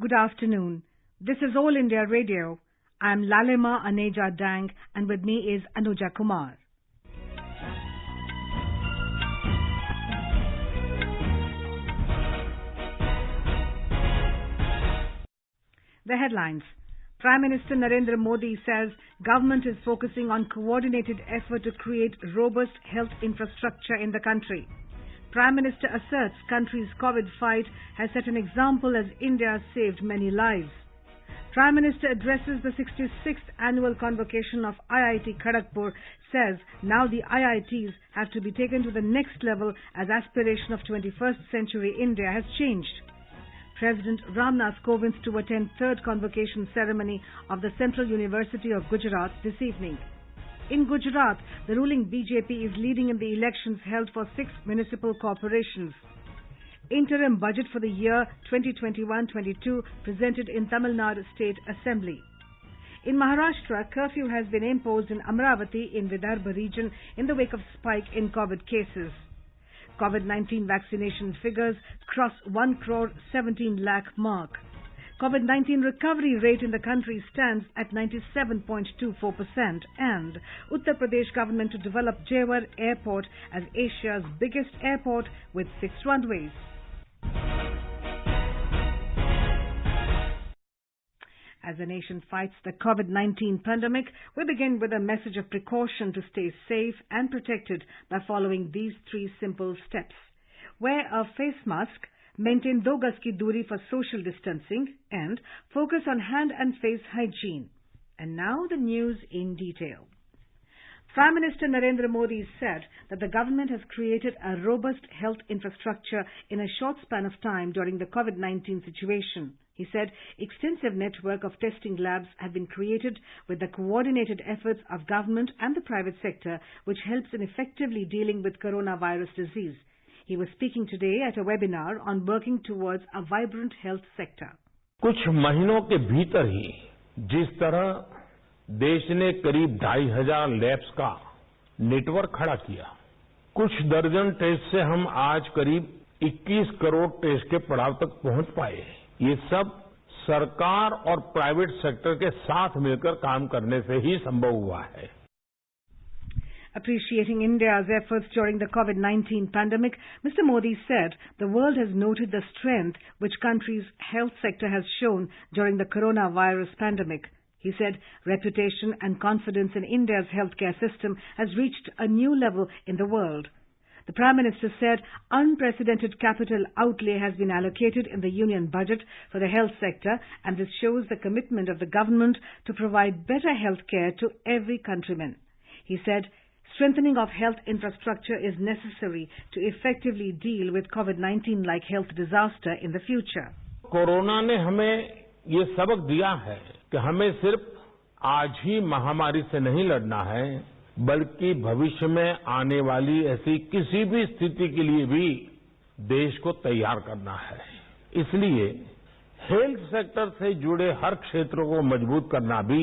Good afternoon. This is All India Radio. I am Lalema Aneja Dang, and with me is Anuja Kumar. The headlines. Prime Minister Narendra Modi says government is focusing on coordinated effort to create robust health infrastructure in the country. Prime Minister asserts country's COVID fight has set an example as India saved many lives. Prime Minister addresses the 66th annual convocation of IIT Kharagpur, says now the IITs have to be taken to the next level as aspiration of 21st century India has changed. President Ramnath Kovind to attend third convocation ceremony of the Central University of Gujarat this evening. In Gujarat, the ruling BJP is leading in the elections held for 6 municipal corporations. Interim budget for the year 2021-22 presented in Tamil Nadu State Assembly. In Maharashtra, curfew has been imposed in Amravati in Vidarbha region in the wake of spike in COVID cases. COVID-19 vaccination figures cross 1 crore 17 lakh mark. COVID-19 recovery rate in the country stands at 97.24%, and Uttar Pradesh government to develop Jewar Airport as Asia's biggest airport with 6 runways. As the nation fights the COVID-19 pandemic, we begin with a message of precaution to stay safe and protected by following these 3 simple steps. Wear a face mask, maintain 2 gaz ki duri for social distancing, and focus on hand and face hygiene. And now the news in detail. Prime Minister Narendra Modi said that the government has created a robust health infrastructure in a short span of time during the COVID-19 situation. He said extensive network of testing labs have been created with the coordinated efforts of government and the private sector, which helps in effectively dealing with coronavirus disease. He was speaking today at a webinar on working towards a vibrant health sector. कुछ महीनों के भीतर ही जिस तरह देश ने करीब 2,500 labs का नेटवर्क खड़ा किया, कुछ दर्जन टेस्ट से हम आज करीब 21 करोड़ टेस्ट के पड़ाव तक पहुंच पाए। ये सब सरकार और प्राइवेट सेक्टर के साथ मिलकर काम करने से ही संभव हुआ है। Appreciating India's efforts during the COVID-19 pandemic, Mr. Modi said the world has noted the strength which country's health sector has shown during the coronavirus pandemic. He said reputation and confidence in India's healthcare system has reached a new level in the world. The Prime Minister said unprecedented capital outlay has been allocated in the union budget for the health sector, and this shows the commitment of the government to provide better health care to every countryman. He said strengthening of health infrastructure is necessary to effectively deal with COVID-19 like health disaster in the future. Corona ने हमें ये सबक दिया है कि हमें सिर्फ आज ही महामारी से नहीं लड़ना है, बल्कि भविष्य में आने वाली ऐसी किसी भी स्थिति के लिए भी देश को तैयार करना है। इसलिए हेल्थ सेक्टर से जुड़े हर क्षेत्र को मजबूत करना भी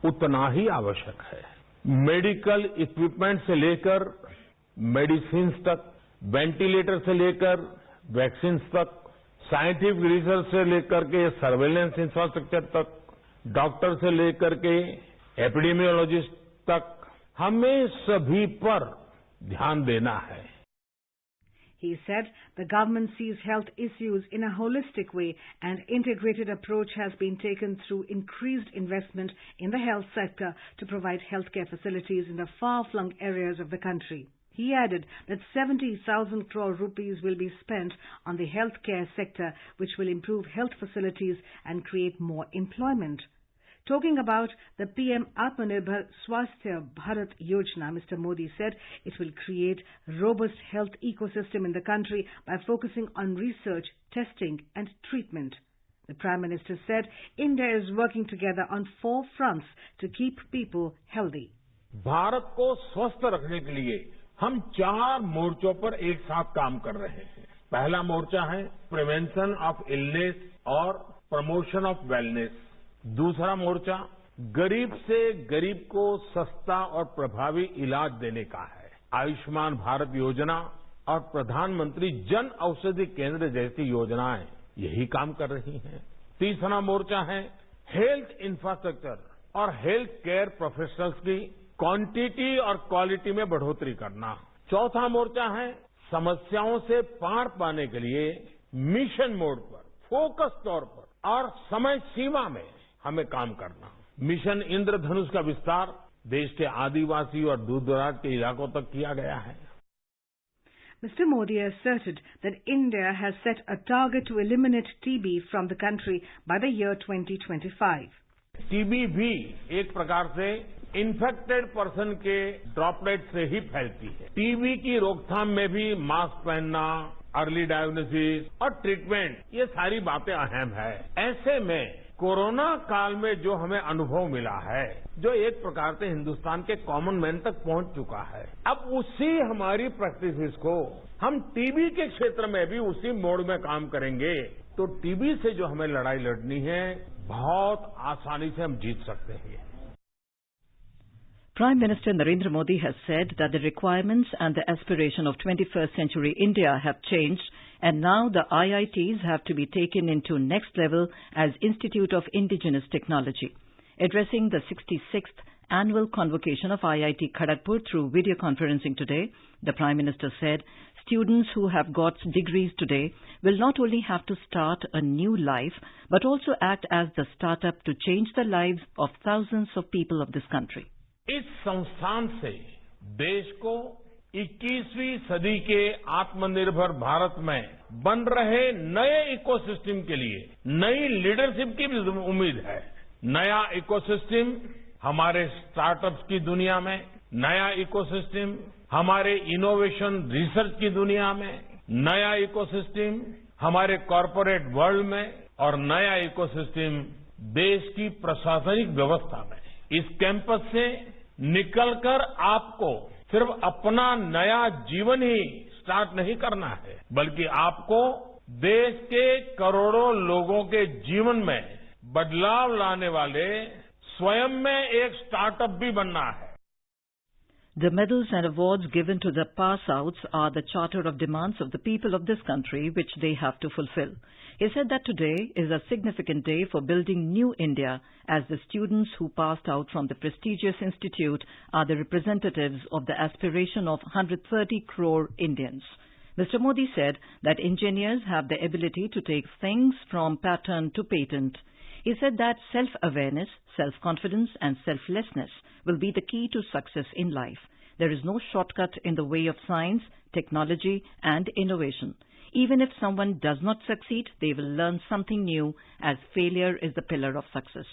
उतना ही आवश्यक है। मेडिकल इक्विपमेंट से लेकर मेडिसिन्स तक, वेंटिलेटर से लेकर वैक्सीन्स तक, साइंटिफिक रिसर्च से लेकर के सर्वेलेंस इंफ्रास्ट्रक्चर तक, डॉक्टर से लेकर के एपिडेमियोलॉजिस्ट तक, हमें सभी पर ध्यान देना है। He said the government sees health issues in a holistic way, and integrated approach has been taken through increased investment in the health sector to provide healthcare facilities in the far-flung areas of the country. He added that 70,000 crore rupees will be spent on the healthcare sector, which will improve health facilities and create more employment. Talking about the PM Atmanirbhar Swasthya Bharat Yojana, Mr. Modi said it will create robust health ecosystem in the country by focusing on research, testing and treatment. The Prime Minister said India is working together on 4 fronts to keep people healthy. Bharat को स्वस्थ रखने के लिए हम 4 मोर्चों पर एक साथ काम कर रहे हैं। पहला मोर्चा है प्रिवेंशन ऑफ इलनेस और प्रमोशन ऑफ वेलनेस। दूसरा मोर्चा गरीब से गरीब को सस्ता और प्रभावी इलाज देने का है। आयुष्मान भारत योजना और प्रधानमंत्री जन औषधि केंद्र जैसी योजनाएं यही काम कर रही हैं। तीसरा मोर्चा है हेल्थ इंफ्रास्ट्रक्चर और हेल्थ केयर प्रोफेशनल्स की क्वांटिटी और क्वालिटी में बढ़ोतरी करना। चौथा मोर्चा है समस्याओं से पार पाने के लिए मिशन मोड पर, फोकस तौर पर और समय सीमा में हमें काम करना। मिशन इंद्रधनुष का विस्तार देश के आदिवासी और दूर-दराज के इलाकों तक किया गया है। Mr. Modi asserted that India has set a target to eliminate TB from the country by the year 2025. TB भी एक प्रकार से इन्फेक्टेड पर्सन के ड्रॉपलेट से ही फैलती है। टीबी की रोकथाम में भी मास्क पहनना, अर्ली डायग्नोसिस और ट्रीटमेंट, ये सारी बातें अहम है। ऐसे में कोरोना काल में जो हमें अनुभव मिला है, जो एक प्रकार से हिंदुस्तान के कॉमन मैन तक पहुंच चुका है, अब उसी हमारी प्रैक्टिसेस को हम टीबी के क्षेत्र में भी उसी मोड में काम करेंगे तो टीबी से जो हमें लड़ाई लड़नी है बहुत आसानी से हम जीत सकते हैं। Prime Minister Narendra Modi has said that the requirements and the aspiration of 21st century India have changed, and now the IITs have to be taken into next level as Institute of Indigenous Technology. Addressing the 66th annual convocation of IIT Kharagpur through video conferencing today, the Prime Minister said students who have got degrees today will not only have to start a new life, but also act as the startup to change the lives of thousands of people of this country. इस संस्थान से देश को 21वीं सदी के आत्मनिर्भर भारत में बन रहे नए इकोसिस्टम के लिए नई लीडरशिप की भी उम्मीद है। नया इकोसिस्टम हमारे स्टार्टअप्स की दुनिया में, नया इकोसिस्टम हमारे इनोवेशन रिसर्च की दुनिया में, नया इकोसिस्टम हमारे कॉरपोरेट वर्ल्ड में और नया इकोसिस्टम देश की प्रशासनिक व्यवस्था में। इस कैंपस से निकलकर आपको सिर्फ अपना नया जीवन ही स्टार्ट नहीं करना है, बल्कि आपको देश के करोड़ों लोगों के जीवन में बदलाव लाने वाले स्वयं में एक स्टार्टअप भी बनना है। The medals and awards given to the pass-outs are the charter of demands of the people of this country, which they have to fulfill. He said that today is a significant day for building new India, as the students who passed out from the prestigious institute are the representatives of the aspiration of 130 crore Indians. Mr. Modi said that engineers have the ability to take things from pattern to patent. He said that self-awareness, self-confidence and selflessness will be the key to success in life. There is no shortcut in the way of science, technology and innovation. Even if someone does not succeed, they will learn something new, as failure is the pillar of success.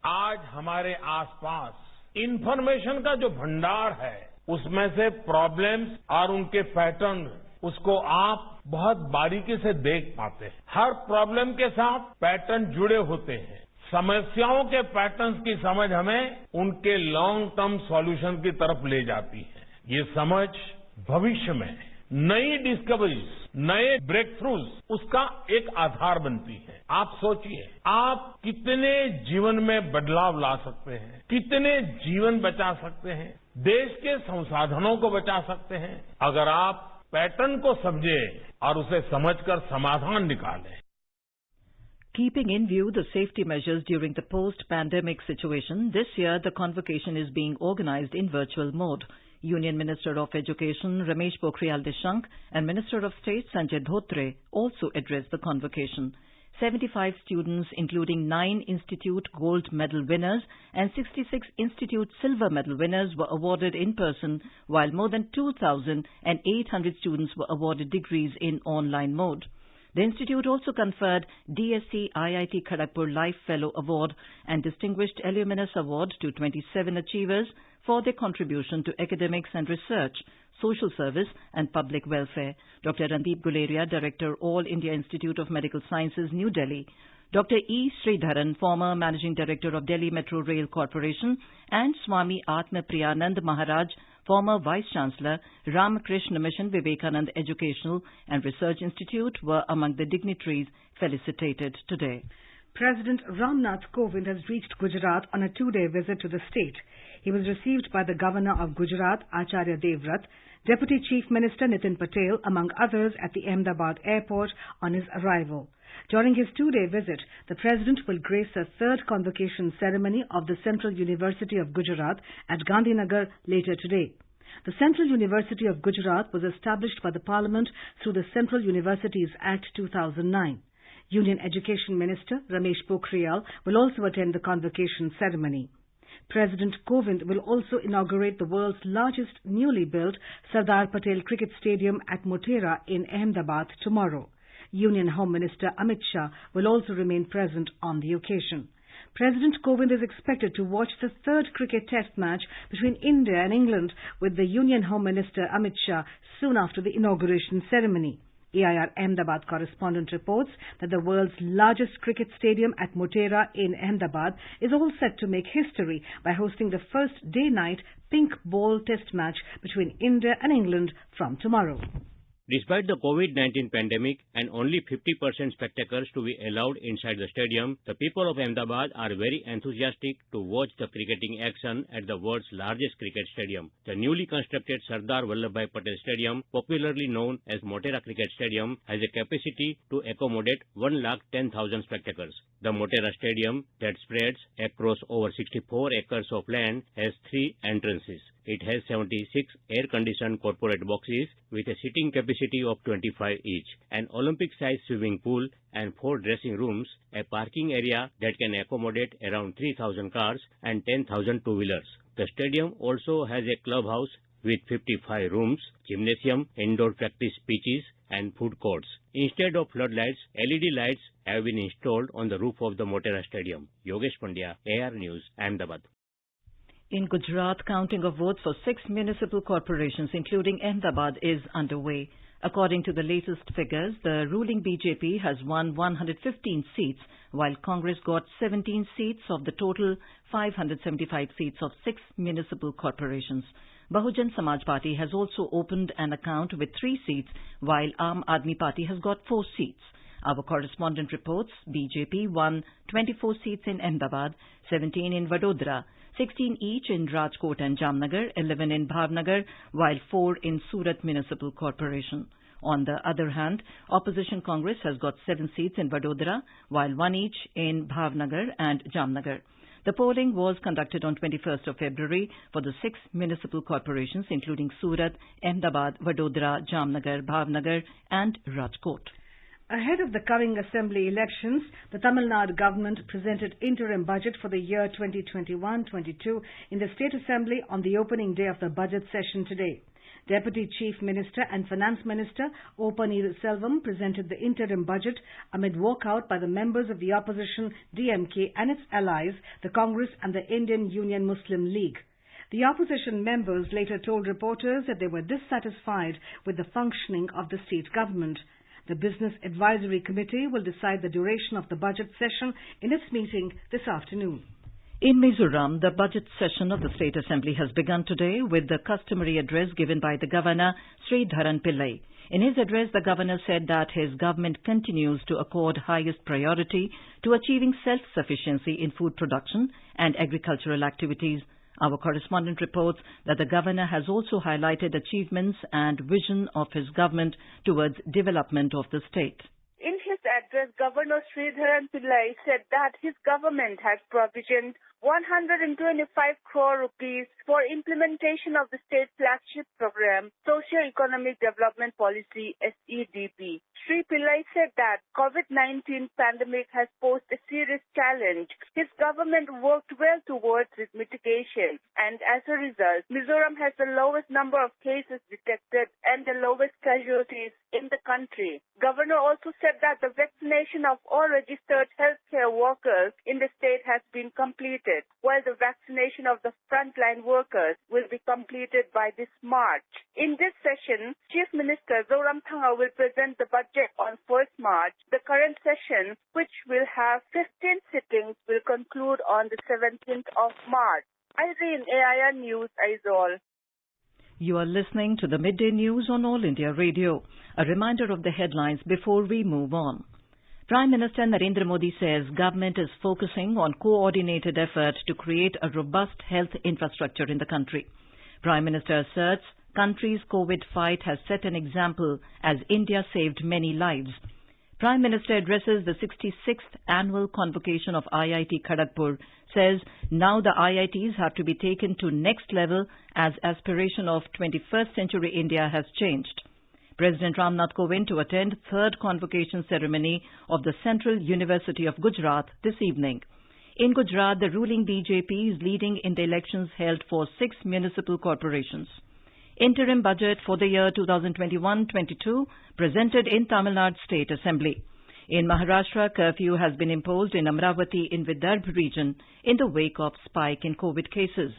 आज हमारे आसपास information का जो भंडार है, उसमें से problems और उनके पैटर्न, उसको आप बहुत बारीकी से देख पाते हैं। हर प्रॉब्लम के साथ पैटर्न जुड़े होते हैं। समस्याओं के पैटर्न्स की समझ हमें उनके लॉन्ग टर्म सॉल्यूशन की तरफ ले जाती है। ये समझ भविष्य में नई डिस्कवरीज, नए ब्रेक थ्रूज, उसका एक आधार बनती है। आप सोचिए, आप कितने जीवन में बदलाव ला सकते हैं, कितने जीवन बचा सकते हैं, देश के संसाधनों को बचा सकते हैं, अगर आप पैटर्न को समझे और उसे समझकर समाधान निकालें। Keeping in view the safety measures during the post-pandemic situation, this year the convocation is being organized in virtual mode. Union Minister of Education Ramesh Pokhriyal Nishank and Minister of State Sanjay Dhotre also addressed the convocation. 75 students, including 9 Institute Gold Medal winners and 66 Institute Silver Medal winners, were awarded in person, while more than 2,800 students were awarded degrees in online mode. The Institute also conferred DSC IIT Kharagpur Life Fellow Award and Distinguished Alumnus Award to 27 achievers for their contribution to academics and research, social service and public welfare. Dr. Randeep Guleria, Director, All India Institute of Medical Sciences, New Delhi; Dr. E. Sridharan, former Managing Director of Delhi Metro Rail Corporation; and Swami Atma Priyanand Maharaj, former Vice-Chancellor, Ramakrishna Mission Vivekanand Educational and Research Institute, were among the dignitaries felicitated today. President Ramnath Kovind has reached Gujarat on a 2-day visit to the state. He was received by the Governor of Gujarat, Acharya Devvrat, Deputy Chief Minister Nitin Patel, among others, at the Ahmedabad airport on his arrival. During his two-day visit, the President will grace a third convocation ceremony of the Central University of Gujarat at Gandhinagar later today. The Central University of Gujarat was established by the Parliament through the Central Universities Act 2009. Union Education Minister Ramesh Pokhriyal will also attend the convocation ceremony. President Kovind will also inaugurate the world's largest newly built Sardar Patel Cricket Stadium at Motera in Ahmedabad tomorrow. Union Home Minister Amit Shah will also remain present on the occasion. President Kovind is expected to watch the third cricket test match between India and England with the Union Home Minister Amit Shah soon after the inauguration ceremony. AIR Ahmedabad correspondent reports that the world's largest cricket stadium at Motera in Ahmedabad is all set to make history by hosting the first day-night pink ball test match between India and England from tomorrow. Despite the COVID-19 pandemic and only 50% spectators to be allowed inside the stadium, the people of Ahmedabad are very enthusiastic to watch the cricketing action at the world's largest cricket stadium. The newly constructed Sardar Vallabhbhai Patel Stadium, popularly known as Motera Cricket Stadium, has a capacity to accommodate 110,000 spectators. The Motera Stadium, that spreads across over 64 acres of land, has 3 entrances. It has 76 air-conditioned corporate boxes with a seating capacity of 25 each, an Olympic-sized swimming pool and 4 dressing rooms, a parking area that can accommodate around 3,000 cars and 10,000 two-wheelers. The stadium also has a clubhouse with 55 rooms, gymnasium, indoor practice pitches and food courts. Instead of floodlights, LED lights have been installed on the roof of the Motera Stadium. Yogesh Pandya, AR News, Ahmedabad. In Gujarat, counting of votes for 6 municipal corporations, including Ahmedabad, is underway. According to the latest figures, the ruling BJP has won 115 seats, while Congress got 17 seats of the total 575 seats of 6 municipal corporations. Bahujan Samaj Party has also opened an account with 3 seats, while Aam Aadmi Party has got 4 seats. Our correspondent reports BJP won 24 seats in Ahmedabad, 17 in Vadodara, 16 each in Rajkot and Jamnagar, 11 in Bhavnagar, while 4 in Surat Municipal Corporation. On the other hand, Opposition Congress has got 7 seats in Vadodara, while 1 each in Bhavnagar and Jamnagar. The polling was conducted on 21st of February for the 6 municipal corporations, including Surat, Ahmedabad, Vadodara, Jamnagar, Bhavnagar and Rajkot. Ahead of the coming assembly elections, the Tamil Nadu government presented interim budget for the year 2021-22 in the State Assembly on the opening day of the budget session today. Deputy Chief Minister and Finance Minister O. Paneerselvam presented the interim budget amid walkout by the members of the opposition DMK and its allies, the Congress and the Indian Union Muslim League. The opposition members later told reporters that they were dissatisfied with the functioning of the state government. The Business Advisory Committee will decide the duration of the budget session in its meeting this afternoon. In Mizoram, the budget session of the State Assembly has begun today with the customary address given by the Governor, Sridharan Pillai. In his address, the Governor said that his government continues to accord highest priority to achieving self-sufficiency in food production and agricultural activities. Our correspondent reports that the Governor has also highlighted achievements and vision of his government towards development of the state. In his address, Governor Sridharan Pillai said that his government has provisioned 125 crore rupees for implementation of the state flagship program, Socio-Economic Development Policy, SEDP. Sri Pillai said that COVID-19 pandemic has posed a serious challenge. His government worked well towards its mitigation, and as a result, Mizoram has the lowest number of cases detected and the lowest casualties in the country. Governor also said that the vaccination of all registered healthcare workers in the state has been completed, while the vaccination of the frontline workers will be completed by this March. In this session, Chief Minister Zoramthanga will present the budget on 1st March. The current session, which will have 15 sittings, will conclude on the 17th of March. Irene, AIR News, Aizawl. You are listening to the Midday News on All India Radio. A reminder of the headlines before we move on. Prime Minister Narendra Modi says government is focusing on coordinated effort to create a robust health infrastructure in the country. Prime Minister asserts country's COVID fight has set an example as India saved many lives. Prime Minister addresses the 66th annual convocation of IIT Kharagpur, says now the IITs have to be taken to next level as aspiration of 21st century India has changed. President Ramnath Kovind to attend third convocation ceremony of the Central University of Gujarat this evening. In Gujarat, the ruling BJP is leading in the elections held for 6 municipal corporations. Interim budget for the year 2021-22 presented in Tamil Nadu State Assembly. In Maharashtra, curfew has been imposed in Amravati in Vidarbha region in the wake of spike in COVID cases.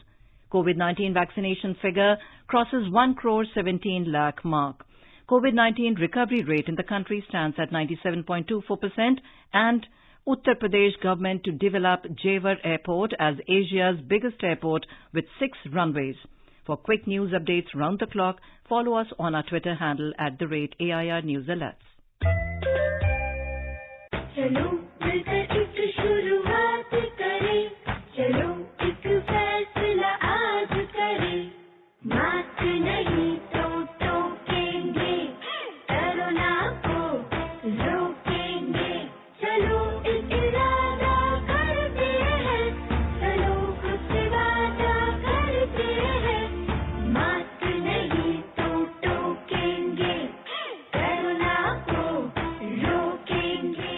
COVID-19 vaccination figure crosses 1 crore 17 lakh mark. COVID-19 recovery rate in the country stands at 97.24% and Uttar Pradesh government to develop Jewar Airport as Asia's biggest airport with 6 runways. For quick news updates round the clock, follow us on our Twitter handle @AIR News Alerts. चलो मिलकर एक शुरुआत करें, चलो एक फैसला आज करें, मास्क नहीं तो टोकेंगे, कोरोना को रोकेंगे, चलो एक इरादा करते हैं, चलो कुछ वादा करते हैं, मास्क नहीं तो टोकेंगे, कोरोना को रोकेंगे.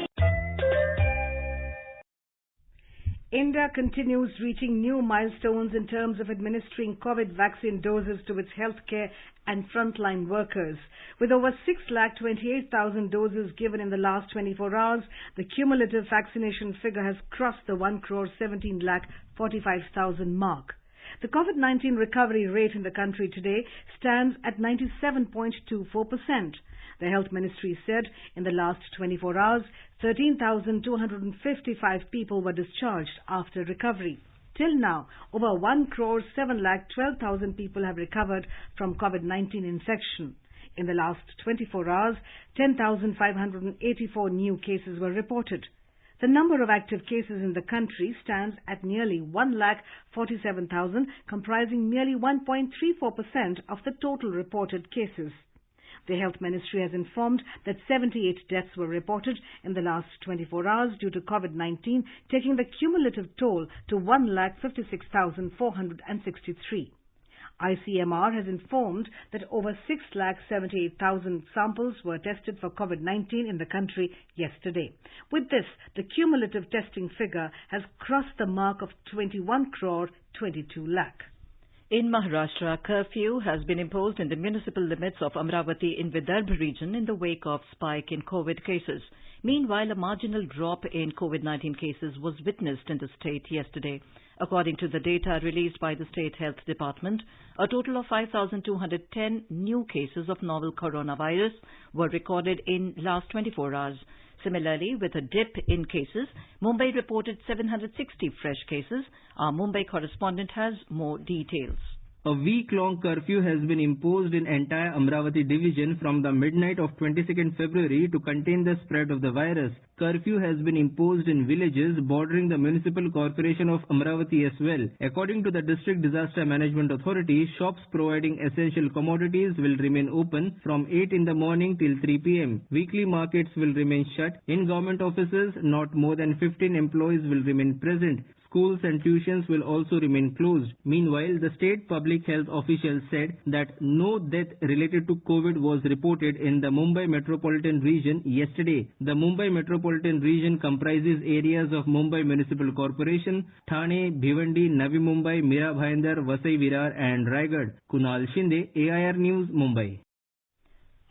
India continues reaching new milestones in terms of administering COVID vaccine doses to its healthcare and frontline workers. With over 6,28,000 doses given in the last 24 hours, the cumulative vaccination figure has crossed the 1 crore 17 lakh 45,000 mark. The COVID-19 recovery rate in the country today stands at 97.24%. The Health Ministry said in the last 24 hours, 13,255 people were discharged after recovery. Till now, over 1 crore 7 lakh 12,000 people have recovered from COVID-19 infection. In the last 24 hours, 10,584 new cases were reported. The number of active cases in the country stands at nearly 1,47,000, comprising nearly 1.34% of the total reported cases. The Health Ministry has informed that 78 deaths were reported in the last 24 hours due to COVID-19, taking the cumulative toll to 1,56,463. ICMR has informed that over 6,78,000 samples were tested for COVID-19 in the country yesterday. With this, the cumulative testing figure has crossed the mark of 21 crore 22 lakh. In Maharashtra, curfew has been imposed in the municipal limits of Amravati in Vidarbha region in the wake of spike in COVID cases. Meanwhile, a marginal drop in COVID-19 cases was witnessed in the state yesterday. According to the data released by the State Health Department, a total of 5,210 new cases of novel coronavirus were recorded in last 24 hours. Similarly, with a dip in cases, Mumbai reported 760 fresh cases. Our Mumbai correspondent has more details. A week-long curfew has been imposed in entire Amravati division from the midnight of 22nd February to contain the spread of the virus. Curfew has been imposed in villages bordering the Municipal Corporation of Amravati as well. According to the District Disaster Management Authority, shops providing essential commodities will remain open from 8 in the morning till 3 p.m. Weekly markets will remain shut. In government offices, not more than 15 employees will remain present. Schools and tuitions will also remain closed. Meanwhile, the state public health officials said that no death related to COVID was reported in the Mumbai metropolitan region yesterday. The Mumbai metropolitan region comprises areas of Mumbai Municipal Corporation, Thane, Bhiwandi, Navi Mumbai, Mira Bhayandar, Vasai Virar and Raigad. Kunal Shinde, AIR News, Mumbai.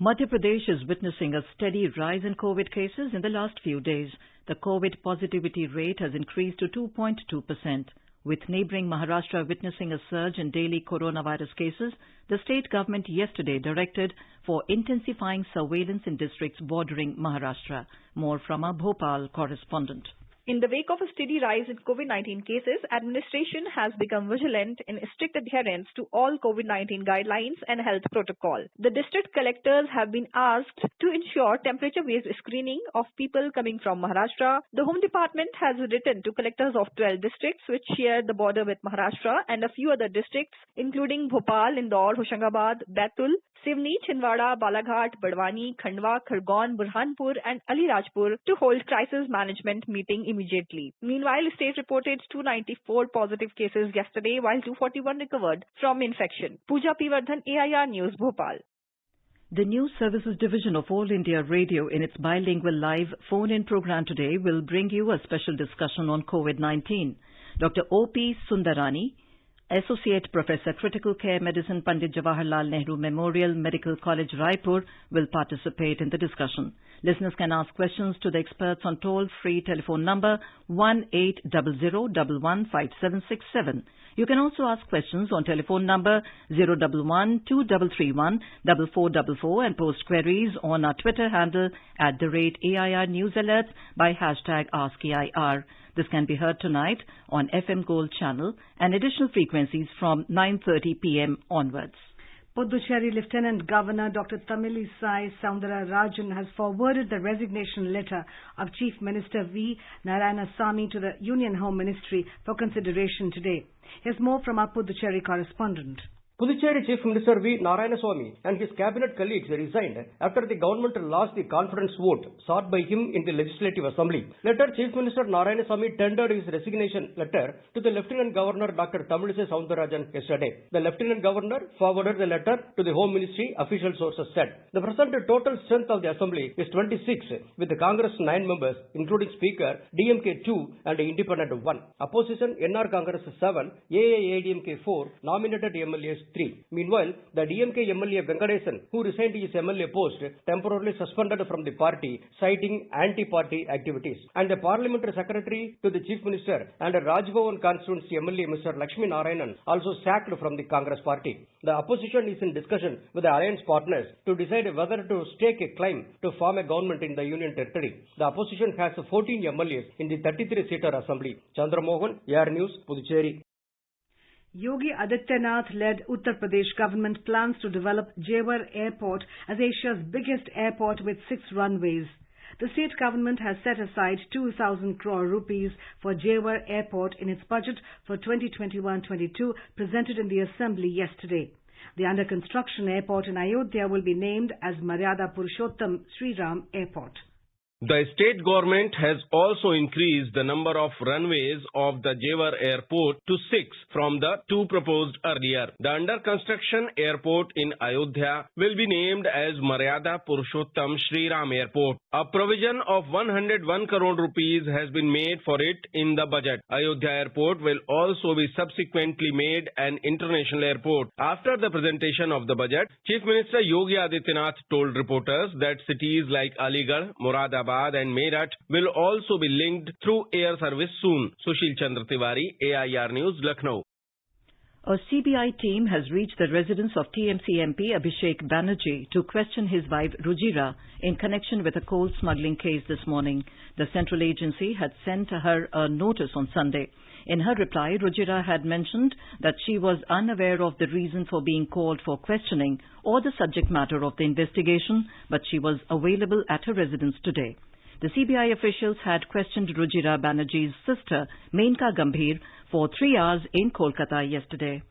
Madhya Pradesh is witnessing a steady rise in COVID cases in the last few days. The COVID positivity rate has increased to 2.2%. With neighbouring Maharashtra witnessing a surge in daily coronavirus cases, the state government yesterday directed for intensifying surveillance in districts bordering Maharashtra. More from our Bhopal correspondent. In the wake of a steady rise in COVID-19 cases, administration has become vigilant in strict adherence to all COVID-19 guidelines and health protocol. The district collectors have been asked to ensure temperature-based screening of people coming from Maharashtra. The Home Department has written to collectors of 12 districts which share the border with Maharashtra and a few other districts including Bhopal, Indore, Hoshangabad, Baitul, Sivni, Chhindwara, Balaghat, Badwani, Khandwa, Khargone, Burhanpur and Alirajpur to hold crisis management meeting immediately. Meanwhile, state reported 294 positive cases yesterday while 241 recovered from infection. Pooja P. Vardhan, AIR News, Bhopal. The News Services Division of All India Radio in its bilingual live phone-in program today will bring you a special discussion on COVID-19. Dr. O.P. Sundarani, Associate Professor Critical Care Medicine, Pandit Jawaharlal Nehru Memorial Medical College, Raipur, will participate in the discussion. Listeners can ask questions to the experts on toll-free telephone number 1800115767. You can also ask questions on telephone number 011-2331-4444 and post queries on our Twitter handle @AIR News Alerts by hashtag AskAIR. This can be heard tonight on FM Gold channel and additional frequencies from 9:30 p.m. onwards. Puducherry Lieutenant Governor Dr. Tamilisai Soundararajan has forwarded the resignation letter of Chief Minister V. Narayanasamy to the Union Home Ministry for consideration today. Here's more from our Puducherry correspondent. Puducherry Chief Minister V. Narayanasamy and his cabinet colleagues resigned after the government lost the confidence vote sought by him in the Legislative Assembly. Later, Chief Minister Narayanasamy tendered his resignation letter to the Lieutenant Governor Dr. Tamilisai Soundararajan yesterday. The Lieutenant Governor forwarded the letter to the Home Ministry, official sources said. The present total strength of the Assembly is 26, with the Congress 9 members, including Speaker, DMK 2 and Independent 1. Opposition NR Congress 7, AIADMK 4, nominated MLAs 3. Meanwhile, the DMK MLA Venkatesan, who resigned his MLA post, temporarily suspended from the party, citing anti-party activities. And the Parliamentary Secretary to the Chief Minister and Rajbhavan constituency MLA Mr. Lakshmi Narayanan also sacked from the Congress party. The opposition is in discussion with the alliance partners to decide whether to stake a claim to form a government in the Union Territory. The opposition has 14 MLAs in the 33-seater assembly. Chandramohan, AIR News, Puducherry. Yogi Adityanath-led Uttar Pradesh government plans to develop Jewar Airport as Asia's biggest airport with 6 runways. The state government has set aside 2,000 crore rupees for Jewar Airport in its budget for 2021-22 presented in the Assembly yesterday. The under-construction airport in Ayodhya will be named as Maryada Purushottam Sriram Airport. The state government has also increased the number of runways of the Jewar Airport to 6 from the 2 proposed earlier. The under-construction airport in Ayodhya will be named as Maryada Purushottam Sriram Airport. A provision of 101 crore rupees has been made for it in the budget. Ayodhya Airport will also be subsequently made an international airport. After the presentation of the budget, Chief Minister Yogi Adityanath told reporters that cities like Aligarh, Moradabad and Meerut will also be linked through air service soon. Sushil Chandra Tiwari, AIR News, Lucknow. A CBI team has reached the residence of TMC MP Abhishek Banerjee to question his wife Rujira in connection with a coal smuggling case this morning. The central agency had sent her a notice on Sunday. In her reply, Rujira had mentioned that she was unaware of the reason for being called for questioning or the subject matter of the investigation, but she was available at her residence today. The CBI officials had questioned Rujira Banerjee's sister, Menka Gambhir, for 3 hours in Kolkata yesterday.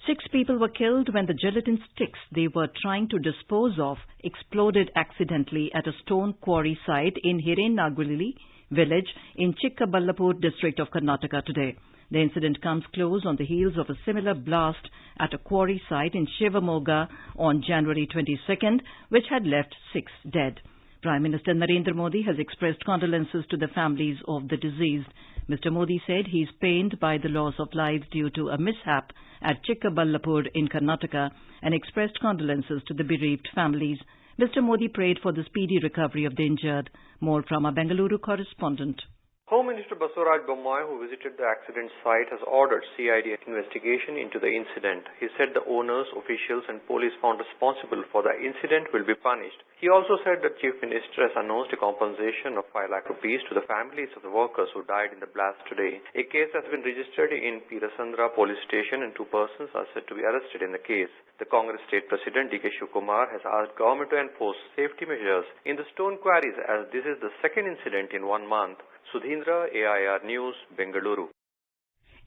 6 people were killed when the gelatin sticks they were trying to dispose of exploded accidentally at a stone quarry site in Hirenaguli village in Chikkaballapur district of Karnataka today. The incident comes close on the heels of a similar blast at a quarry site in Shivamoga on January 22nd, which had left 6 dead. Prime Minister Narendra Modi has expressed condolences to the families of the deceased. Mr. Modi said he is pained by the loss of lives due to a mishap at Chikkaballapur in Karnataka and expressed condolences to the bereaved families. Mr. Modi prayed for the speedy recovery of the injured. More from our Bengaluru correspondent. Home Minister Basuraj Bommai, who visited the accident site, has ordered CID investigation into the incident. He said the owners, officials and police found responsible for the incident will be punished. He also said that Chief Minister has announced a compensation of 5 lakh rupees to the families of the workers who died in the blast today. A case has been registered in Pirasandra police station and 2 persons are said to be arrested in the case. The Congress State President D.K. Shivkumar has asked government to enforce safety measures in the stone quarries as this is the second incident in 1 month. Sudhindra, AIR News, Bengaluru.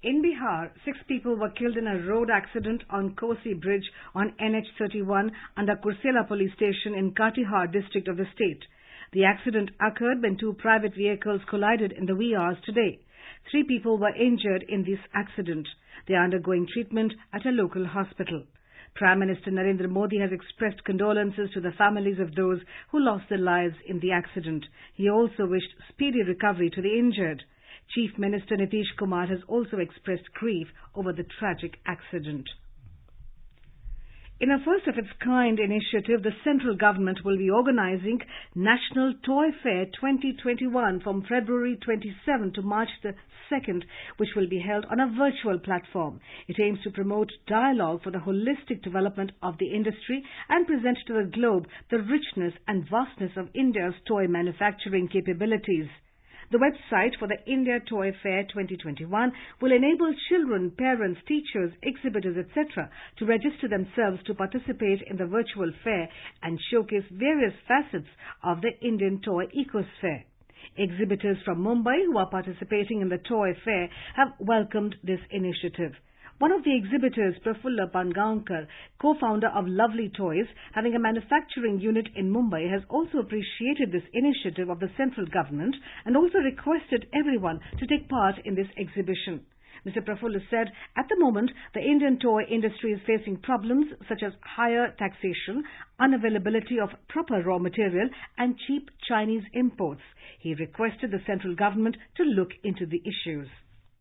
In Bihar, 6 people were killed in a road accident on Kosi Bridge on NH31 under Kursela police station in Katihar district of the state. The accident occurred when 2 private vehicles collided in the wee hours today. 3 people were injured in this accident. They are undergoing treatment at a local hospital. Prime Minister Narendra Modi has expressed condolences to the families of those who lost their lives in the accident. He also wished speedy recovery to the injured. Chief Minister Nitish Kumar has also expressed grief over the tragic accident. In a first-of-its-kind initiative, the central government will be organizing National Toy Fair 2021 from February 27 to March the 2nd, which will be held on a virtual platform. It aims to promote dialogue for the holistic development of the industry and present to the globe the richness and vastness of India's toy manufacturing capabilities. The website for the India Toy Fair 2021 will enable children, parents, teachers, exhibitors, etc. to register themselves to participate in the virtual fair and showcase various facets of the Indian toy ecosphere. Exhibitors from Mumbai who are participating in the toy fair have welcomed this initiative. One of the exhibitors, Prafulla Pangaonkar, co-founder of Lovely Toys, having a manufacturing unit in Mumbai, has also appreciated this initiative of the central government and also requested everyone to take part in this exhibition. Mr. Prafulla said, at the moment, the Indian toy industry is facing problems such as higher taxation, unavailability of proper raw material and cheap Chinese imports. He requested the central government to look into the issues.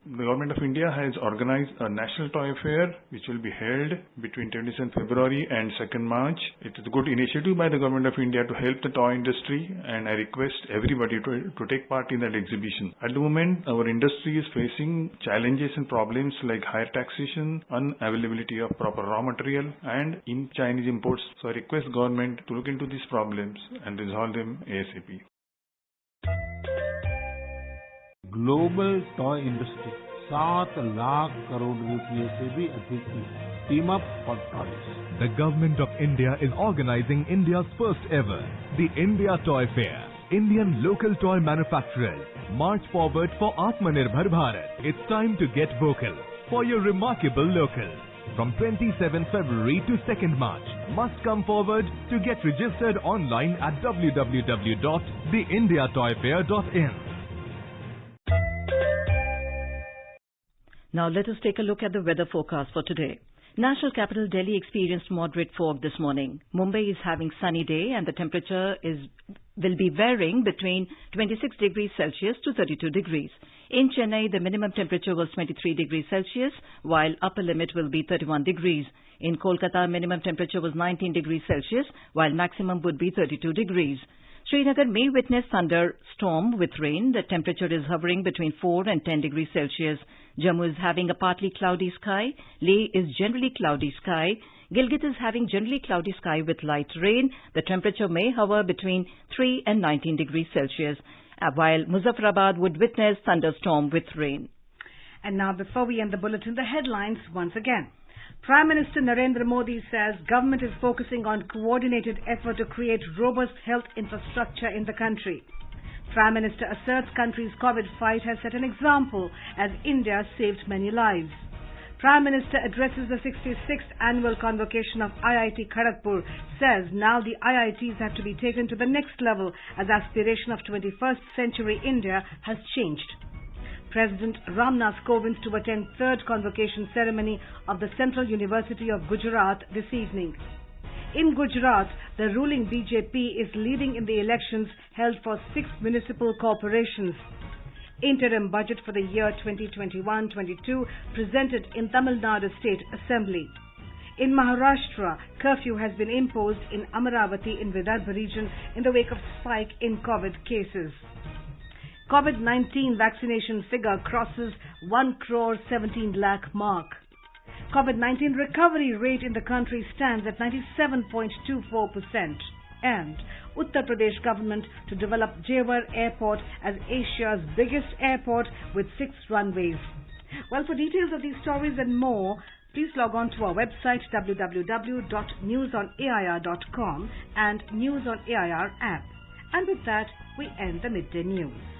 The Government of India has organized a National Toy Fair which will be held between 27 February and 2nd March. It is a good initiative by the Government of India to help the toy industry, and I request everybody to take part in that exhibition. At the moment, our industry is facing challenges and problems like higher taxation, unavailability of proper raw material and in Chinese imports. So I request government to look into these problems and resolve them ASAP. Global toy industry 7 lakh crore रुपए से भी अधिक की है. Team up for toys. The Government of India is organizing India's first ever, the India Toy Fair. Indian local toy manufacturers march forward for Atmanirbhar Bharat. It's time to get vocal for your remarkable local. From 27 February to 2nd March, must come forward to get registered online at www.theindiatoyfair.in. Now let us take a look at the weather forecast for today. National capital Delhi experienced moderate fog this morning. Mumbai is having sunny day and the temperature will be varying between 26 degrees Celsius to 32 degrees. In Chennai, the minimum temperature was 23 degrees Celsius, while upper limit will be 31 degrees. In Kolkata, minimum temperature was 19 degrees Celsius, while maximum would be 32 degrees. Srinagar may witness thunderstorm with rain. The temperature is hovering between 4 and 10 degrees Celsius. Jammu is having a partly cloudy sky. Leh is generally cloudy sky. Gilgit is having generally cloudy sky with light rain. The temperature may hover between 3 and 19 degrees Celsius, while Muzaffarabad would witness thunderstorm with rain. And now, before we end the bulletin, the headlines once again. Prime Minister Narendra Modi says government is focusing on coordinated effort to create robust health infrastructure in the country. Prime Minister asserts country's COVID fight has set an example as India saved many lives. Prime Minister addresses the 66th annual convocation of IIT Kharagpur, says now the IITs have to be taken to the next level as aspiration of 21st century India has changed. President Ramnath Kovind to attend third convocation ceremony of the Central University of Gujarat this evening. In Gujarat, the ruling BJP is leading in the elections held for 6 municipal corporations. Interim budget for the year 2021-22 presented in Tamil Nadu State Assembly. In Maharashtra, curfew has been imposed in Amaravati in Vidarbha region in the wake of spike in COVID cases. COVID-19 vaccination figure crosses 1 crore 17 lakh mark. COVID-19 recovery rate in the country stands at 97.24%. And Uttar Pradesh government to develop Jewar Airport as Asia's biggest airport with 6 runways. Well, for details of these stories and more, please log on to our website www.newsonair.com and News on AIR app. And with that, we end the Midday News.